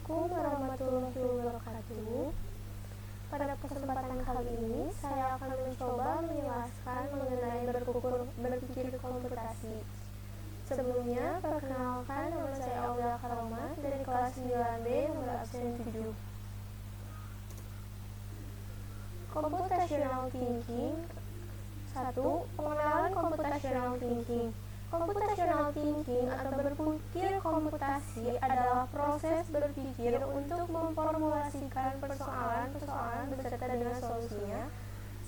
Assalamualaikum warahmatullahi wabarakatuh. Pada kesempatan kali ini, saya akan mencoba menjelaskan mengenai berpikir komputasi. Sebelumnya, perkenalkan, nama saya Aulia Karoma dari kelas 9B nomor absen 7. Computational Thinking. 1. Pengenalan Computational Thinking. Computational thinking atau berpikir komputasi adalah proses berpikir untuk memformulasikan persoalan-persoalan beserta dengan solusinya,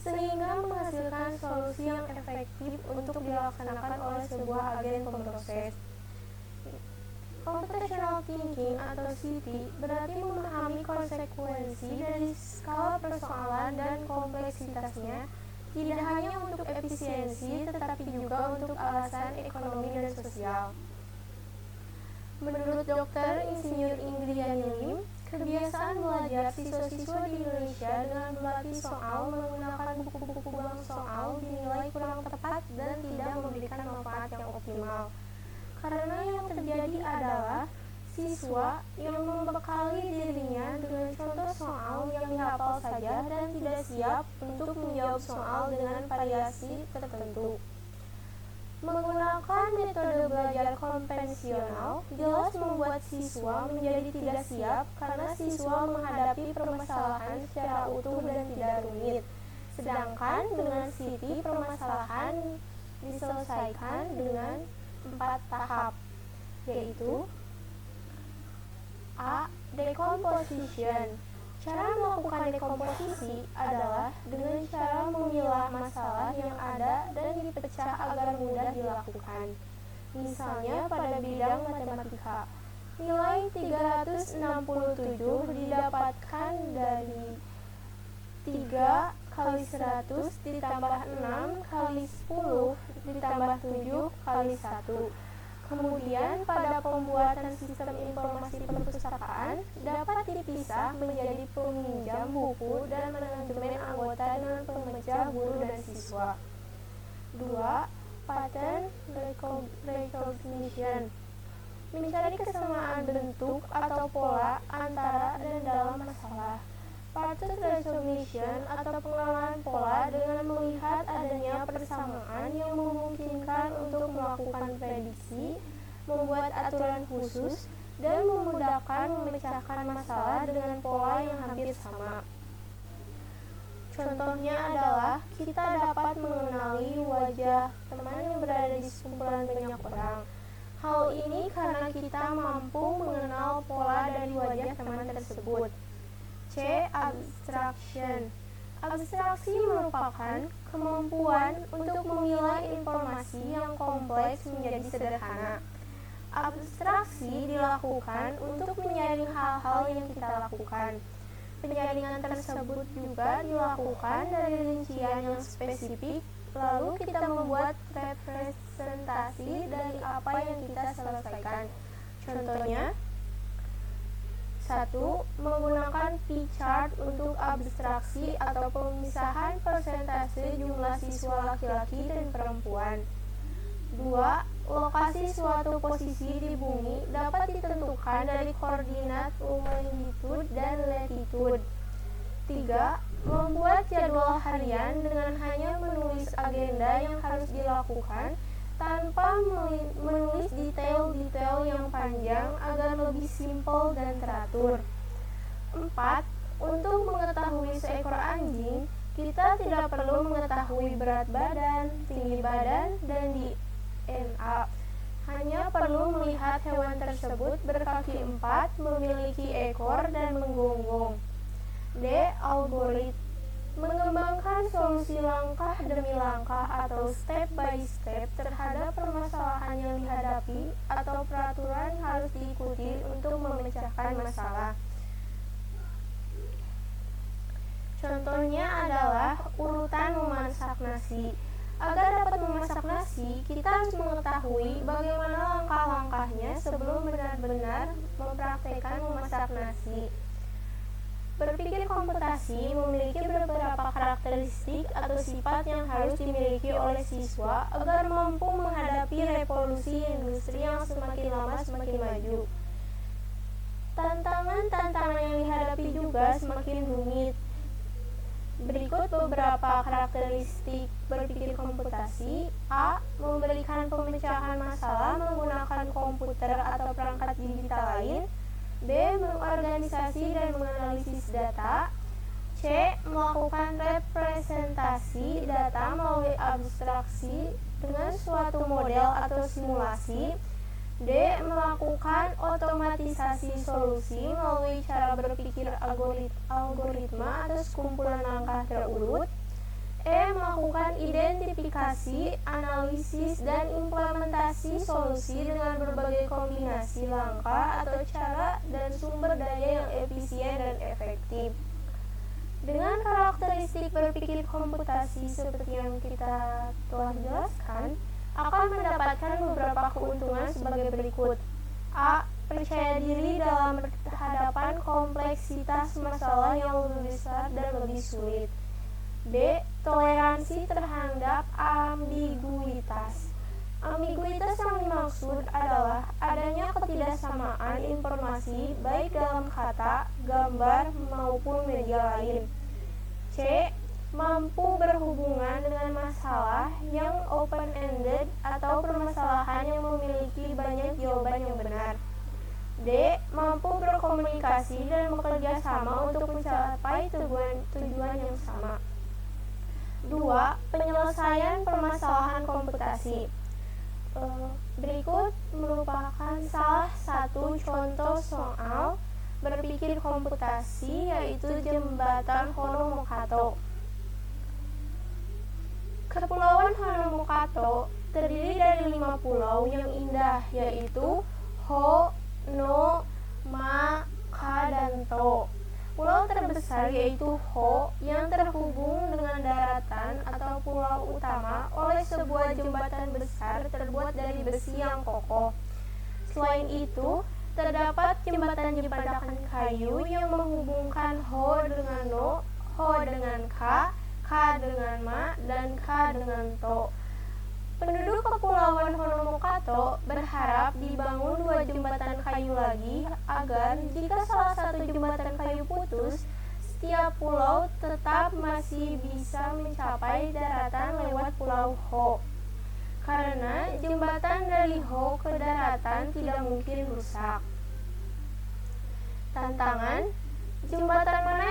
sehingga menghasilkan solusi yang efektif untuk dilaksanakan oleh sebuah agen pemroses. Computational thinking atau CT berarti memahami konsekuensi dari skala persoalan dan kompleksitasnya, tidak hanya untuk efisiensi, tetapi juga untuk alasan ekonomi dan sosial. Menurut Dr. Insinyur Indriani Lim, kebiasaan belajar siswa-siswa di Indonesia dengan berlatih soal menggunakan buku-buku bank soal dinilai kurang tepat dan tidak memberikan manfaat yang optimal. Karena yang terjadi adalah siswa yang membekali dirinya dengan contoh soal yang dihafal saja dan tidak siap untuk menjawab soal dengan variasi tertentu. Menggunakan metode belajar konvensional jelas membuat siswa menjadi tidak siap karena siswa menghadapi permasalahan secara utuh dan tidak rumit. Sedangkan dengan CT permasalahan diselesaikan dengan 4 tahap, yaitu A. Decomposition. Cara melakukan dekomposisi adalah dengan cara memilah masalah yang ada dan dipecah agar mudah dilakukan. Misalnya pada bidang matematika, nilai 367 didapatkan dari 3 kali 100 ditambah 6 kali 10 ditambah 7 kali 1. Kemudian pada pembuatan sistem informasi perpustakaan dapat dipisah menjadi peminjam buku dan manajemen anggota dengan pemecah guru dan siswa. 2. Pattern recognition. Mencari kesamaan bentuk atau pola antara dan dalam masalah. Pattern recognition atau pengenalan pola dengan melihat adanya persamaan yang memungkinkan untuk melakukan prediksi, membuat aturan khusus, dan memudahkan memecahkan masalah dengan pola yang hampir sama. Contohnya adalah kita dapat mengenali wajah teman yang berada di sekumpulan banyak orang. Hal ini karena kita mampu mengenal pola dari wajah teman tersebut. C. Abstraction. Abstraksi merupakan kemampuan untuk memilah informasi yang kompleks menjadi sederhana. Abstraksi dilakukan untuk menyaring hal-hal yang kita lakukan. Penyaringan tersebut juga dilakukan dari rincian yang spesifik, lalu kita membuat representasi dari apa yang kita selesaikan. Contohnya, 1. Menggunakan P-chart untuk abstraksi atau pemisahan persentase jumlah siswa laki-laki dan perempuan. 2. Lokasi suatu posisi di bumi dapat ditentukan dari koordinat longitude dan latitude. 3. Membuat jadwal harian dengan hanya menulis agenda yang harus dilakukan tanpa menulis detail-detail yang panjang agar lebih simpel dan teratur. 4. Untuk mengetahui seekor anjing, kita tidak perlu mengetahui berat badan, tinggi badan, dan DNA. Hanya perlu melihat hewan tersebut berkaki 4, memiliki ekor, dan menggonggong. D. Algoritma. Mengembangkan solusi langkah demi langkah atau step by step terhadap permasalahan yang dihadapi atau peraturan yang harus diikuti untuk memecahkan masalah. Contohnya adalah urutan memasak nasi. Agar dapat memasak nasi, kita harus mengetahui bagaimana langkah-langkahnya sebelum benar-benar mempraktekkan memasak nasi. Berpikir komputasi memiliki beberapa karakteristik atau sifat yang harus dimiliki oleh siswa agar mampu menghadapi revolusi industri yang semakin lama semakin maju. Tantangan-tantangan yang dihadapi juga semakin rumit. Berikut beberapa karakteristik berpikir komputasi. A. Memberikan pemecahan masalah menggunakan komputer atau perangkat digital lain. B. Mengorganisasi dan menganalisis data. C. Melakukan representasi data melalui abstraksi dengan suatu model atau simulasi. D. Melakukan otomatisasi solusi melalui cara berpikir algoritma atau sekumpulan langkah terurut. E. Melakukan identifikasi, analisis, dan implementasi solusi dengan berbagai kombinasi langkah atau cara dan sumber daya yang efisien dan efektif. Dengan karakteristik berpikir komputasi seperti yang kita telah jelaskan, akan mendapatkan beberapa keuntungan sebagai berikut. A. Percaya diri dalam berhadapan kompleksitas masalah yang lebih besar dan lebih sulit. B. Toleransi terhadap ambiguitas. Ambiguitas yang dimaksud adalah adanya ketidaksamaan informasi baik dalam kata, gambar, maupun media lain. C. Mampu berhubungan dengan masalah yang open-ended atau permasalahan yang memiliki banyak jawaban yang benar. D. Mampu berkomunikasi dan bekerja sama untuk mencapai tujuan yang sama. 2. Penyelesaian permasalahan komputasi. Berikut merupakan salah satu contoh soal berpikir komputasi, yaitu jembatan Honomokato. Kepulauan Honomokato terdiri dari 5 pulau yang indah, yaitu Ho, No, Ma, Ka, dan To. Pulau terbesar yaitu Ho yang terhubung dengan daratan atau pulau utama oleh sebuah jembatan besar terbuat dari besi yang kokoh. Selain itu, terdapat jembatan-jembatan kayu yang menghubungkan Ho dengan No, Ho dengan Ka, Ka dengan Ma, dan Ka dengan To. Penduduk Kepulauan Honomokato berharap dibangun 2 jembatan kayu lagi agar jika salah satu jembatan kayu putus, setiap pulau tetap masih bisa mencapai daratan lewat Pulau Ho. Karena jembatan dari Ho ke daratan tidak mungkin rusak. Tantangan: jembatan mana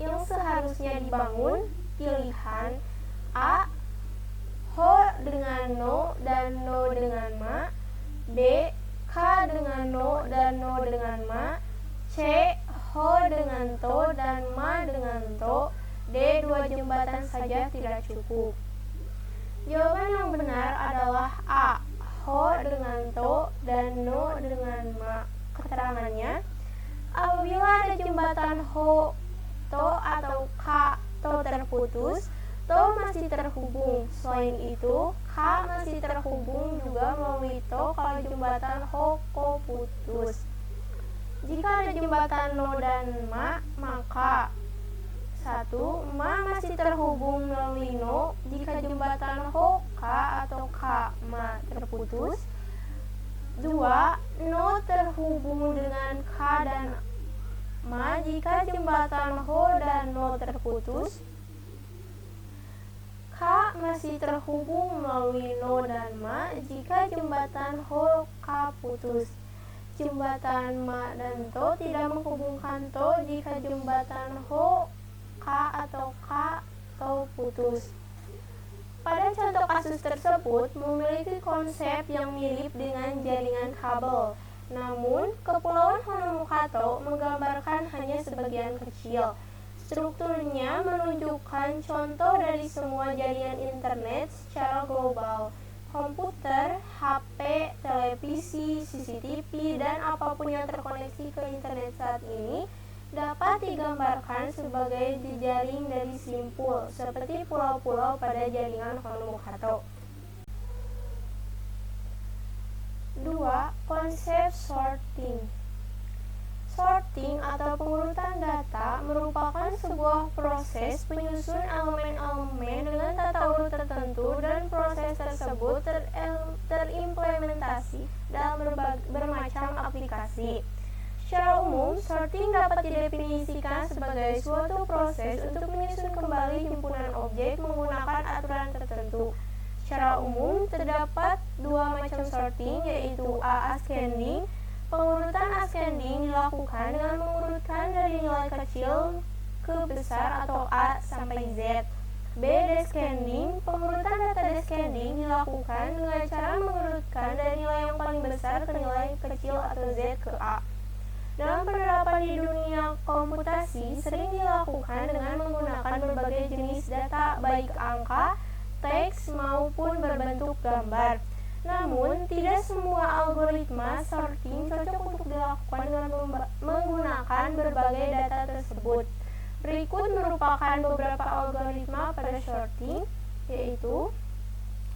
yang seharusnya dibangun? Pilihan A. Ho dengan No dan No dengan Ma. B. Ka dengan No dan No dengan Ma. C. Ho dengan To dan Ma dengan To. D. 2 jembatan saja tidak cukup. Jawaban yang benar adalah A. Ho dengan To dan No dengan Ma. Keterangannya, apabila ada jembatan Ho, To atau Ka, To terputus, To masih terhubung. Selain itu, Ka masih terhubung juga melalui To kalau jembatan Ho, Ko putus. Jika ada jembatan No dan Ma, maka 1. Ma masih terhubung melalui No jika jembatan Ho, Ka atau Ka, Ma terputus. 2. No terhubung dengan Ka dan Ma jika jembatan Ho dan No terputus. Ka masih terhubung melalui No dan Ma jika jembatan Ho, Ka putus. Jembatan Ma dan To tidak menghubungkan To jika jembatan Ho, Ka atau Ka, To putus. Pada contoh kasus tersebut memiliki konsep yang mirip dengan jaringan kabel. Namun, Kepulauan Honomokato menggambarkan hanya sebagian kecil. Strukturnya menunjukkan contoh dari semua jaringan internet secara global. Komputer, HP, televisi, CCTV, dan apapun yang terkoneksi ke internet saat ini dapat digambarkan sebagai jejaring dari simpul, seperti pulau-pulau pada jaringan Honomokato. 2. Konsep sorting. Sorting atau pengurutan data merupakan sebuah proses penyusun elemen-elemen dengan tata urut tertentu, dan proses tersebut terimplementasi dalam bermacam aplikasi. Secara umum, sorting dapat didefinisikan sebagai suatu proses untuk menyusun kembali himpunan objek menggunakan aturan tertentu. Secara umum, terdapat dua macam sorting, yaitu ascending. Pengurutan ascending dilakukan dengan mengurutkan dari nilai kecil ke besar atau A sampai Z. B. Descending. Pengurutan data descending dilakukan dengan cara mengurutkan dari nilai yang paling besar ke nilai kecil atau Z ke A. Dalam penerapan di dunia komputasi, sering dilakukan dengan menggunakan berbagai jenis data, baik angka, teks, maupun berbentuk gambar. Namun, tidak semua algoritma sorting cocok untuk dilakukan dengan menggunakan berbagai data tersebut. Berikut merupakan beberapa algoritma pada sorting, yaitu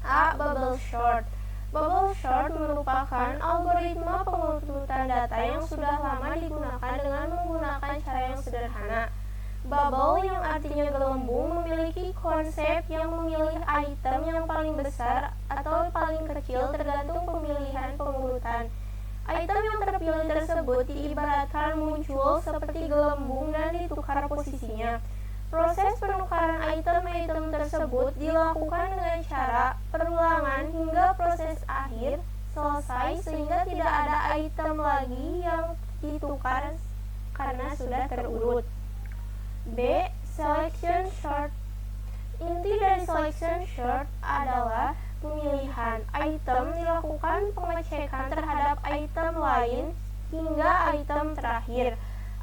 A. Bubble sort. Bubble sort merupakan algoritma pengurutan data yang sudah lama digunakan dengan menggunakan cara yang sederhana. Bubble, yang artinya gelembung, memiliki konsep yang memilih item yang paling besar atau paling kecil tergantung pemilihan pengurutan. Item yang terpilih tersebut diibaratkan muncul seperti gelembung dan ditukar posisinya. Proses penukaran item-item tersebut dilakukan dengan cara perulangan hingga proses akhir selesai sehingga tidak ada item lagi yang ditukar karena sudah terurut. B. Selection sort. Inti dari selection sort adalah pemilihan item dilakukan pengecekan terhadap item lain hingga item terakhir.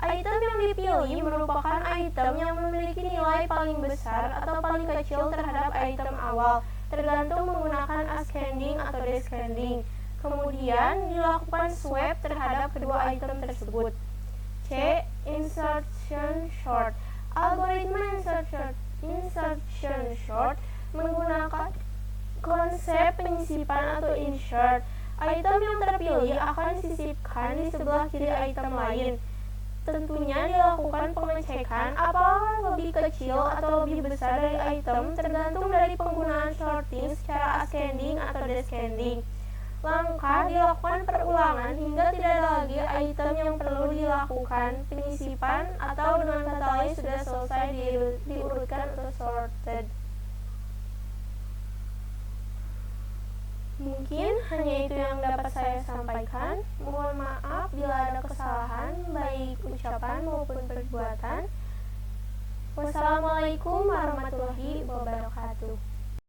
Item yang dipilih merupakan item yang memiliki nilai paling besar atau paling kecil terhadap item awal, tergantung menggunakan ascending atau descending. Kemudian dilakukan swap terhadap kedua item tersebut. C. Insertion sort. Algoritma insertion sort menggunakan konsep penyisipan atau insert. Item yang terpilih akan disisipkan di sebelah kiri item lain. Tentunya dilakukan pengecekan apakah lebih kecil atau lebih besar dari item tergantung dari penggunaan sorting secara ascending atau descending. Langkah dilakukan perulangan hingga tidak ada lagi item yang perlu dilakukan penyisipan atau dengan kata lain sudah selesai diurutkan atau sorted. Mungkin hanya itu yang dapat saya sampaikan. Mohon maaf bila ada kesalahan, baik ucapan maupun perbuatan. Wassalamualaikum warahmatullahi wabarakatuh.